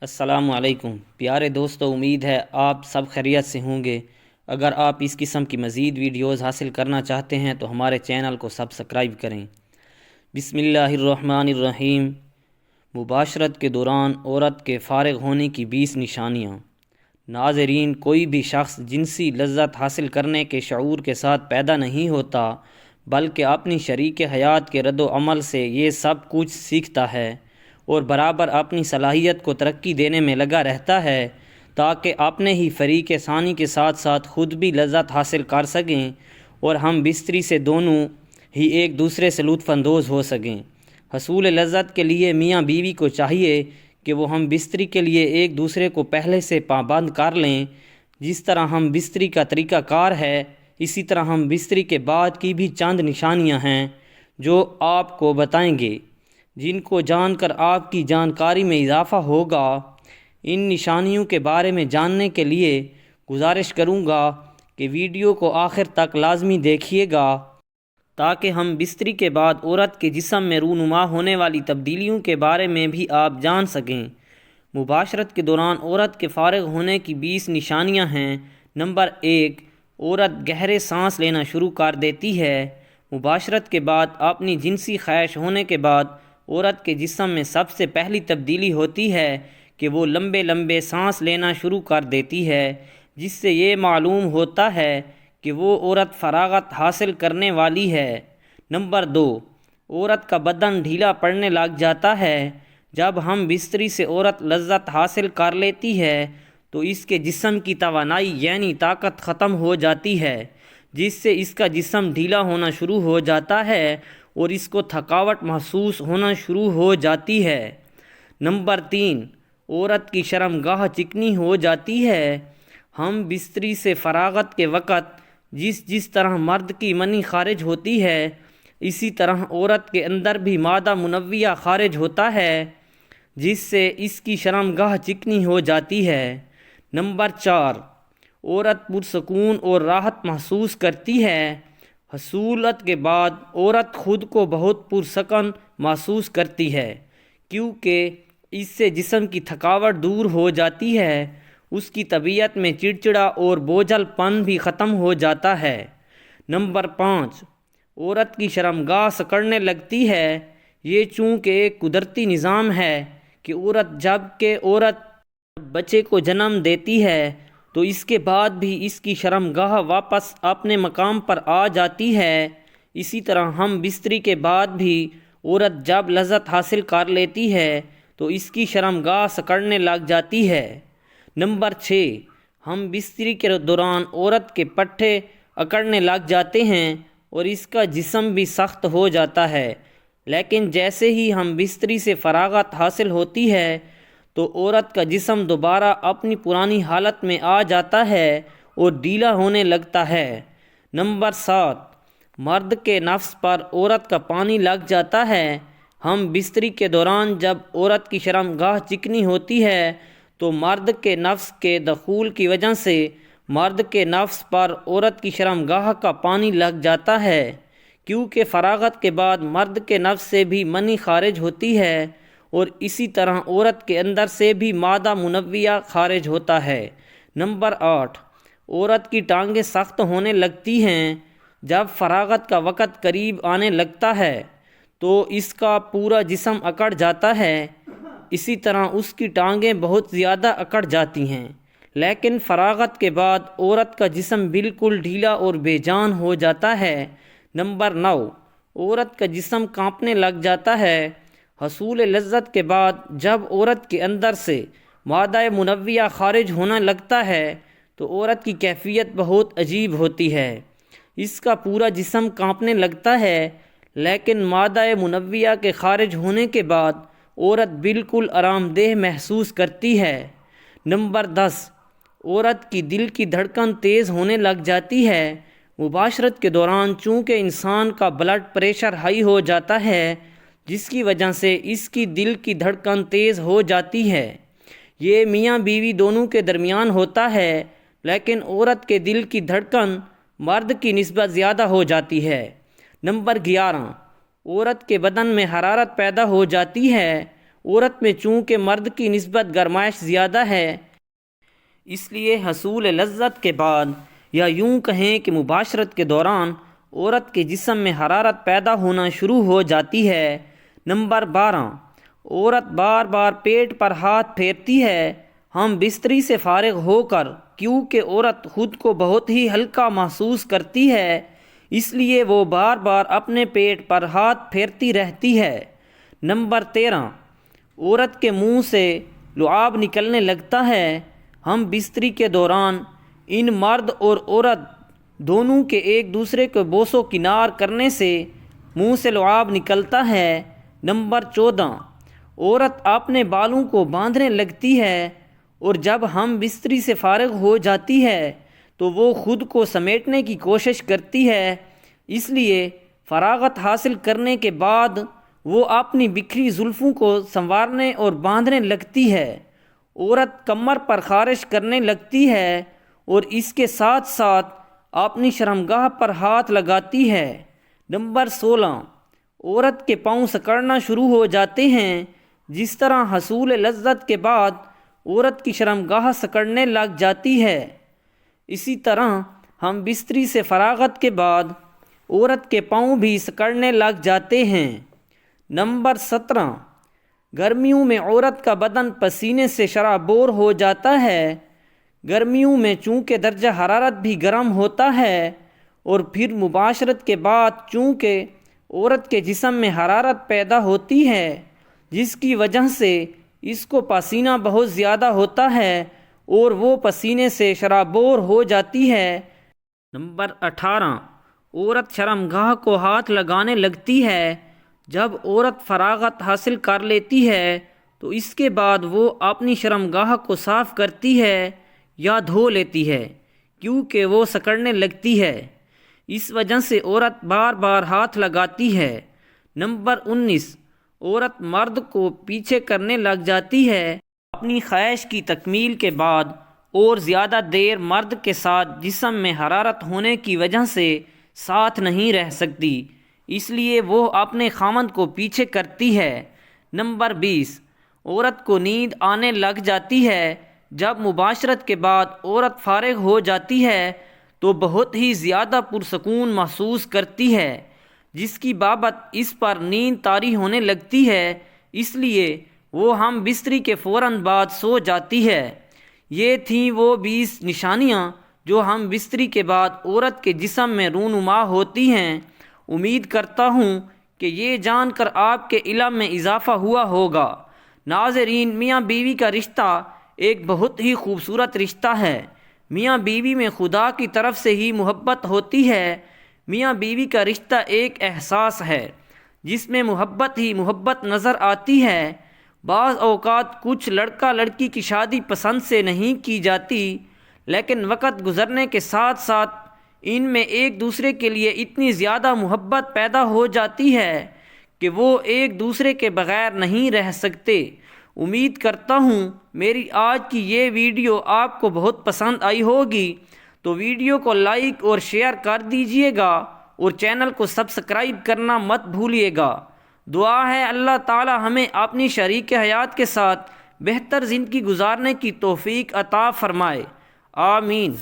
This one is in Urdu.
السلام علیکم پیارے دوستو، امید ہے آپ سب خیریت سے ہوں گے۔ اگر آپ اس قسم کی مزید ویڈیوز حاصل کرنا چاہتے ہیں تو ہمارے چینل کو سبسکرائب کریں۔ بسم اللہ الرحمن الرحیم۔ مباشرت کے دوران عورت کے فارغ ہونے کی 20 نشانیاں۔ ناظرین، کوئی بھی شخص جنسی لذت حاصل کرنے کے شعور کے ساتھ پیدا نہیں ہوتا، بلکہ اپنی شریک حیات کے رد و عمل سے یہ سب کچھ سیکھتا ہے اور برابر اپنی صلاحیت کو ترقی دینے میں لگا رہتا ہے تاکہ اپنے ہی فریق ثانی کے ساتھ ساتھ خود بھی لذت حاصل کر سکیں اور ہم بستری سے دونوں ہی ایک دوسرے سے لطف اندوز ہو سکیں۔ حصول لذت کے لیے میاں بیوی کو چاہیے کہ وہ ہم بستری کے لیے ایک دوسرے کو پہلے سے پابند کر لیں۔ جس طرح ہم بستری کا طریقہ کار ہے، اسی طرح ہم بستری کے بعد کی بھی چند نشانیاں ہیں جو آپ کو بتائیں گے، جن کو جان کر آپ کی جانکاری میں اضافہ ہوگا۔ ان نشانیوں کے بارے میں جاننے کے لیے گزارش کروں گا کہ ویڈیو کو آخر تک لازمی دیکھیے گا تاکہ ہم بستری کے بعد عورت کے جسم میں رونما ہونے والی تبدیلیوں کے بارے میں بھی آپ جان سکیں۔ مباشرت کے دوران عورت کے فارغ ہونے کی 20 نشانیاں ہیں۔ نمبر 1، عورت گہرے سانس لینا شروع کر دیتی ہے۔ مباشرت کے بعد اپنی جنسی خواہش ہونے کے بعد عورت کے جسم میں سب سے پہلی تبدیلی ہوتی ہے کہ وہ لمبے لمبے سانس لینا شروع کر دیتی ہے، جس سے یہ معلوم ہوتا ہے کہ وہ عورت فراغت حاصل کرنے والی ہے۔ نمبر 2، عورت کا بدن ڈھیلا پڑنے لگ جاتا ہے۔ جب ہم بستری سے عورت لذت حاصل کر لیتی ہے تو اس کے جسم کی توانائی یعنی طاقت ختم ہو جاتی ہے، جس سے اس کا جسم ڈھیلا ہونا شروع ہو جاتا ہے اور اس کو تھکاوٹ محسوس ہونا شروع ہو جاتی ہے۔ نمبر 3، عورت کی شرمگاہ چکنی ہو جاتی ہے۔ ہم بستری سے فراغت کے وقت جس طرح مرد کی منی خارج ہوتی ہے، اسی طرح عورت کے اندر بھی مادہ منویہ خارج ہوتا ہے، جس سے اس کی شرمگاہ چکنی ہو جاتی ہے۔ نمبر 4، عورت پرسکون اور راحت محسوس کرتی ہے۔ حصولت کے بعد عورت خود کو بہت پرسکون محسوس کرتی ہے، کیونکہ اس سے جسم کی تھکاوٹ دور ہو جاتی ہے، اس کی طبیعت میں چڑچڑا اور بوجھل پن بھی ختم ہو جاتا ہے۔ نمبر 5، عورت کی شرمگاہ سکڑنے لگتی ہے۔ یہ چونکہ ایک قدرتی نظام ہے کہ جب بچے کو جنم دیتی ہے تو اس کے بعد بھی اس کی شرمگاہ واپس اپنے مقام پر آ جاتی ہے، اسی طرح ہم بستری کے بعد بھی عورت جب لذت حاصل کر لیتی ہے تو اس کی شرمگاہ سکڑنے لگ جاتی ہے۔ نمبر 6، ہم بستری کے دوران عورت کے پٹھے اکڑنے لگ جاتے ہیں اور اس کا جسم بھی سخت ہو جاتا ہے، لیکن جیسے ہی ہم بستری سے فراغت حاصل ہوتی ہے تو عورت کا جسم دوبارہ اپنی پرانی حالت میں آ جاتا ہے اور ڈھیلا ہونے لگتا ہے۔ نمبر 7، مرد کے نفس پر عورت کا پانی لگ جاتا ہے۔ ہم بستری کے دوران جب عورت کی شرمگاہ چکنی ہوتی ہے تو مرد کے نفس کے دخول کی وجہ سے مرد کے نفس پر عورت کی شرمگاہ کا پانی لگ جاتا ہے، کیونکہ فراغت کے بعد مرد کے نفس سے بھی منی خارج ہوتی ہے اور اسی طرح عورت کے اندر سے بھی مادہ منویہ خارج ہوتا ہے۔ نمبر 8، عورت کی ٹانگیں سخت ہونے لگتی ہیں۔ جب فراغت کا وقت قریب آنے لگتا ہے تو اس کا پورا جسم اکڑ جاتا ہے، اسی طرح اس کی ٹانگیں بہت زیادہ اکڑ جاتی ہیں، لیکن فراغت کے بعد عورت کا جسم بالکل ڈھیلا اور بے جان ہو جاتا ہے۔ نمبر 9، عورت کا جسم کانپنے لگ جاتا ہے۔ حصول لذت کے بعد جب عورت کے اندر سے مادہ منویہ خارج ہونا لگتا ہے تو عورت کی کیفیت بہت عجیب ہوتی ہے، اس کا پورا جسم کانپنے لگتا ہے، لیکن مادہ منویہ کے خارج ہونے کے بعد عورت بالکل آرام دہ محسوس کرتی ہے۔ نمبر 10، عورت کی دل کی دھڑکن تیز ہونے لگ جاتی ہے۔ مباشرت کے دوران چونکہ انسان کا بلڈ پریشر ہائی ہو جاتا ہے، جس کی وجہ سے اس کی دل کی دھڑکن تیز ہو جاتی ہے۔ یہ میاں بیوی دونوں کے درمیان ہوتا ہے، لیکن عورت کے دل کی دھڑکن مرد کی نسبت زیادہ ہو جاتی ہے۔ نمبر 11، عورت کے بدن میں حرارت پیدا ہو جاتی ہے۔ عورت میں چونکہ مرد کی نسبت گرمائش زیادہ ہے، اس لیے حصول لذت کے بعد یا یوں کہیں کہ مباشرت کے دوران عورت کے جسم میں حرارت پیدا ہونا شروع ہو جاتی ہے۔ نمبر 12، عورت بار بار پیٹ پر ہاتھ پھیرتی ہے۔ ہم بستری سے فارغ ہو کر کیونکہ عورت خود کو بہت ہی ہلکا محسوس کرتی ہے، اس لیے وہ بار بار اپنے پیٹ پر ہاتھ پھیرتی رہتی ہے۔ نمبر 13، عورت کے منہ سے لعاب نکلنے لگتا ہے۔ ہم بستری کے دوران ان مرد اور عورت دونوں کے ایک دوسرے کو بوس و کنار کرنے سے منہ سے لعاب نکلتا ہے۔ نمبر 14، عورت اپنے بالوں کو باندھنے لگتی ہے اور جب ہم بستری سے فارغ ہو جاتی ہے تو وہ خود کو سمیٹنے کی کوشش کرتی ہے، اس لیے فراغت حاصل کرنے کے بعد وہ اپنی بکھری زلفوں کو سنوارنے اور باندھنے لگتی ہے۔ عورت کمر پر خارش کرنے لگتی ہے اور اس کے ساتھ ساتھ اپنی شرمگاہ پر ہاتھ لگاتی ہے۔ نمبر 16، عورت کے پاؤں سکڑنا شروع ہو جاتے ہیں۔ جس طرح حصول لذت کے بعد عورت کی شرمگاہ سکڑنے لگ جاتی ہے، اسی طرح ہم بستری سے فراغت کے بعد عورت کے پاؤں بھی سکڑنے لگ جاتے ہیں۔ نمبر 17، گرمیوں میں عورت کا بدن پسینے سے شرابور ہو جاتا ہے۔ گرمیوں میں چونکہ درجہ حرارت بھی گرم ہوتا ہے اور پھر مباشرت کے بعد چونکہ عورت کے جسم میں حرارت پیدا ہوتی ہے، جس کی وجہ سے اس کو پسینہ بہت زیادہ ہوتا ہے اور وہ پسینے سے شرابور ہو جاتی ہے۔ نمبر 18، عورت شرمگاہ کو ہاتھ لگانے لگتی ہے۔ جب عورت فراغت حاصل کر لیتی ہے تو اس کے بعد وہ اپنی شرمگاہ کو صاف کرتی ہے یا دھو لیتی ہے کیونکہ وہ سکڑنے لگتی ہے، اس وجہ سے عورت بار بار ہاتھ لگاتی ہے۔ نمبر 19، عورت مرد کو پیچھے کرنے لگ جاتی ہے۔ اپنی خواہش کی تکمیل کے بعد اور زیادہ دیر مرد کے ساتھ جسم میں حرارت ہونے کی وجہ سے ساتھ نہیں رہ سکتی، اس لیے وہ اپنے خامند کو پیچھے کرتی ہے۔ نمبر 20، عورت کو نیند آنے لگ جاتی ہے۔ جب مباشرت کے بعد عورت فارغ ہو جاتی ہے تو بہت ہی زیادہ پرسکون محسوس کرتی ہے، جس کی بابت اس پر نیند طاری ہونے لگتی ہے، اس لیے وہ ہم بستری کے فوراً بعد سو جاتی ہے۔ یہ تھیں وہ 20 نشانیاں جو ہم بستری کے بعد عورت کے جسم میں رونما ہوتی ہیں۔ امید کرتا ہوں کہ یہ جان کر آپ کے علم میں اضافہ ہوا ہوگا۔ ناظرین، میاں بیوی کا رشتہ ایک بہت ہی خوبصورت رشتہ ہے۔ میاں بیوی میں خدا کی طرف سے ہی محبت ہوتی ہے۔ میاں بیوی کا رشتہ ایک احساس ہے جس میں محبت ہی محبت نظر آتی ہے۔ بعض اوقات کچھ لڑکا لڑکی کی شادی پسند سے نہیں کی جاتی، لیکن وقت گزرنے کے ساتھ ساتھ ان میں ایک دوسرے کے لیے اتنی زیادہ محبت پیدا ہو جاتی ہے کہ وہ ایک دوسرے کے بغیر نہیں رہ سکتے۔ امید کرتا ہوں میری آج کی یہ ویڈیو آپ کو بہت پسند آئی ہوگی، تو ویڈیو کو لائک اور شیئر کر دیجئے گا اور چینل کو سبسکرائب کرنا مت بھولیے گا۔ دعا ہے اللہ تعالی ہمیں اپنی شریک حیات کے ساتھ بہتر زندگی گزارنے کی توفیق عطا فرمائے۔ آمین۔